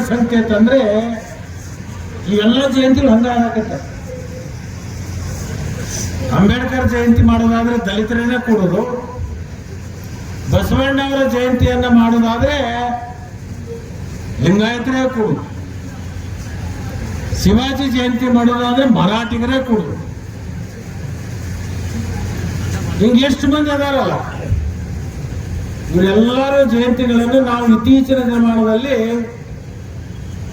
ಸಂಕೇತ ಅಂದ್ರೆ ಈ ಎಲ್ಲ ಜಯಂತಿಗಳು ಹಂಗಾಗತ್ತೆ. ಅಂಬೇಡ್ಕರ್ ಜಯಂತಿ ಮಾಡೋದಾದ್ರೆ ದಲಿತರನ್ನೇ ಕೂಡುದು, ಬಸವಣ್ಣವರ ಜಯಂತಿಯನ್ನ ಮಾಡೋದಾದ್ರೆ ಲಿಂಗಾಯತರೇ ಕೂಡುದು, ಶಿವಾಜಿ ಜಯಂತಿ ಮಾಡೋದಾದ್ರೆ ಮರಾಠಿಗರೇ ಕೂಡುದು. ಹಿಂಗೆ ಎಷ್ಟು ಮಂದಿ ಅದಾರಲ್ಲ, ಇವರೆಲ್ಲರೂ ಜಯಂತಿಗಳನ್ನು ನಾವು ಇತ್ತೀಚಿನ ದಿನಮಾನದಲ್ಲಿ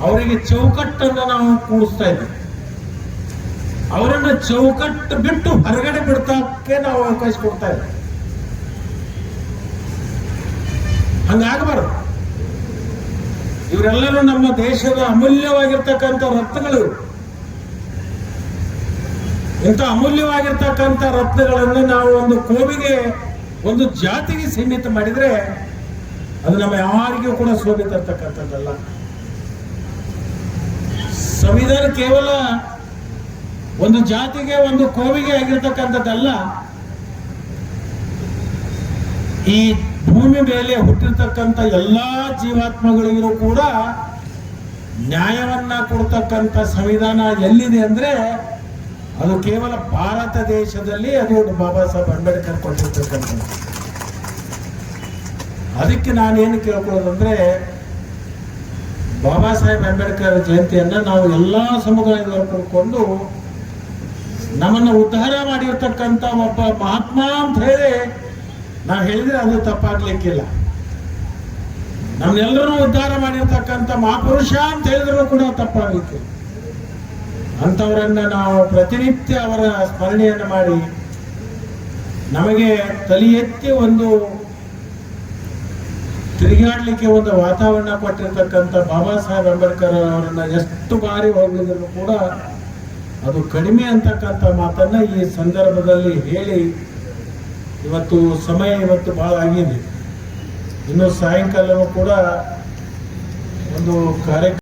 ಅವರಿಗೆ ಚೌಕಟ್ಟನ್ನು ನಾವು ಕೂಡಿಸ್ತಾ ಇದ್ದೀವಿ. ಅವರನ್ನ ಚೌಕಟ್ಟು ಬಿಟ್ಟು ಹೊರಗಡೆ ಬಿಡ್ತಕ್ಕೆ ನಾವು ಅವಕಾಶ ಕೊಡ್ತಾ ಇದ್ದೀವಿ. ಹಂಗಾಗಬಾರದು. ಇವರೆಲ್ಲರೂ ನಮ್ಮ ದೇಶದ ಅಮೂಲ್ಯವಾಗಿರ್ತಕ್ಕಂಥ ರತ್ನಗಳು. ಇಂಥ ಅಮೂಲ್ಯವಾಗಿರ್ತಕ್ಕಂಥ ರತ್ನಗಳನ್ನು ನಾವು ಒಂದು ಕೋವಿಗೆ, ಒಂದು ಜಾತಿಗೆ ಸೀಮಿತ ಮಾಡಿದ್ರೆ ಅದು ನಮ್ಮ ಯಾರಿಗೂ ಕೂಡ ಶೋಭೆ ತರ್ತಕ್ಕಂಥದ್ದಲ್ಲ. ಸಂವಿಧಾನ ಕೇವಲ ಒಂದು ಜಾತಿಗೆ, ಒಂದು ಕೋವಿಗೆ ಆಗಿರ್ತಕ್ಕಂಥದ್ದಲ್ಲ. ಈ ಭೂಮಿ ಮೇಲೆ ಹುಟ್ಟಿರ್ತಕ್ಕಂಥ ಎಲ್ಲಾ ಜೀವಾತ್ಮಗಳಿಗೂ ಕೂಡ ನ್ಯಾಯವನ್ನ ಕೊಡ್ತಕ್ಕಂಥ ಸಂವಿಧಾನ ಎಲ್ಲಿದೆ ಅಂದ್ರೆ ಅದು ಕೇವಲ ಭಾರತ ದೇಶದಲ್ಲಿ, ಅದು ಬಾಬಾ ಸಾಹೇಬ್ ಅಂಬೇಡ್ಕರ್ ಕೊಟ್ಟಿರ್ತಕ್ಕಂಥದ್ದು. ಅದಕ್ಕೆ ನಾನೇನು ಕೇಳ್ಕೊಳ್ಳೋದಂದ್ರೆ, ಬಾಬಾ ಸಾಹೇಬ್ ಅಂಬೇಡ್ಕರ್ ಜಯಂತಿಯನ್ನ ನಾವು ಎಲ್ಲಾ ಸಮುದಾಯದವರು ಕೂಡಿಕೊಂಡು ನಮ್ಮನ್ನು ಉದ್ಧಾರ ಮಾಡಿರ್ತಕ್ಕಂಥ ಒಬ್ಬ ಮಹಾತ್ಮ ಅಂತ ಹೇಳಿ ನಾವು ಹೇಳಿದ್ರೆ ಅದು ತಪ್ಪಾಗ್ಲಿಕ್ಕಿಲ್ಲ. ನಮ್ನೆಲ್ಲರೂ ಉದ್ಧಾರ ಮಾಡಿರ್ತಕ್ಕಂಥ ಮಹಾಪುರುಷ ಅಂತ ಹೇಳಿದ್ರು ಕೂಡ ತಪ್ಪಾಗ್ಲಿಕ್ಕಿಲ್ಲ. ಅಂಥವರನ್ನ ನಾವು ಪ್ರತಿನಿತ್ಯ ಅವರ ಸ್ಮರಣೆಯನ್ನು ಮಾಡಿ ನಮಗೆ ತಲೆ ಎತ್ತಿ ಒಂದು ತಿರುಗಾಡ್ಲಿಕ್ಕೆ ಒಂದು ವಾತಾವರಣ ಕೊಟ್ಟಿರ್ತಕ್ಕಂಥ ಬಾಬಾ ಸಾಹೇಬ್ ಅಂಬೇಡ್ಕರ್ ಅವರನ್ನ ಎಷ್ಟು ಬಾರಿ ಹೋಗಿದ್ರು ಕೂಡ ಅದು ಕಡಿಮೆ ಅಂತಕ್ಕಂಥ ಮಾತನ್ನ ಈ ಸಂದರ್ಭದಲ್ಲಿ ಹೇಳಿ, ಇವತ್ತು ಸಮಯ ಬಹಳ ಆಗಿದೆ. ಇನ್ನು ಸಾಯಂಕಾಲವೂ ಕೂಡ ಒಂದು ಕಾರ್ಯಕ್ರಮ